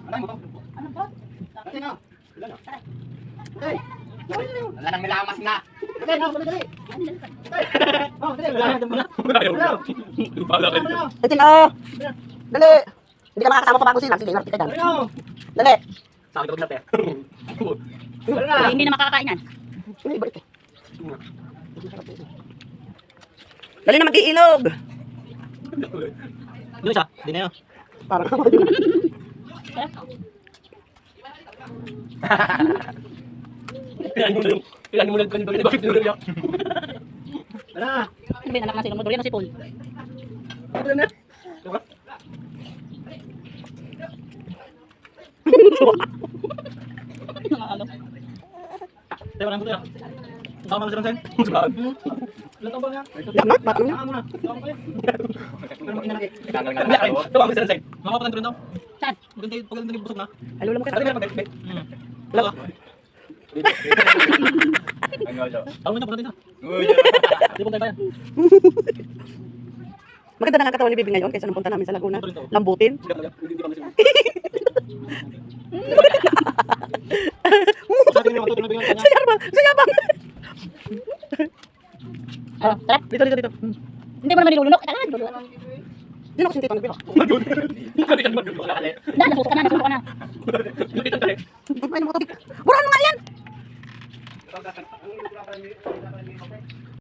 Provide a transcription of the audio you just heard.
Ano ba? Kasi na. Hey! Wala nang milamas na. Dali, no, dali. Oh, dali, wala na muna. Itin, oh. Dali. Hindi ka makakasama pa bago sila. Sige, ingat kita dyan. Dali, no. Dali. Sa akin ko na pe. Dali na. Hindi na makakakain yan. Hindi, balik eh. Dali na mag-iilog. Yung isa, di na yun. Parang Ilan mo lang kanito, bakit nila niya? Wala. Ano ba yung anak ng silong mo? Durian o si Paul? Dali na. Ano? Tayo lang ko yan. Tama mo silang sen? Saan? Ilan taon ba niya? Yamak, bata mo. Saka muna. Saka muna. Pero makinanakit. Tama mo silang sen? Makapatan ko rin daw. Saan? Paganda naging busog na. Ay, lula mo Ano kayo. nga mag-expect? Lala. Tawag mo na pagdating na. Di po tayo ba yan? Maganda na ang katawan ni Bibi ngayon kaysa nung punta namin sa Laguna. Lambutin. Hindi kami sila. Sayabang! Sayabang! Ano? Tara. Dito, dito, dito. Hindi mo naman nilulunok. Tara, nilulunok. Dito ako sinti Bibi. Nasuso ka na, nasuso ka na. Burahan mo nga yan!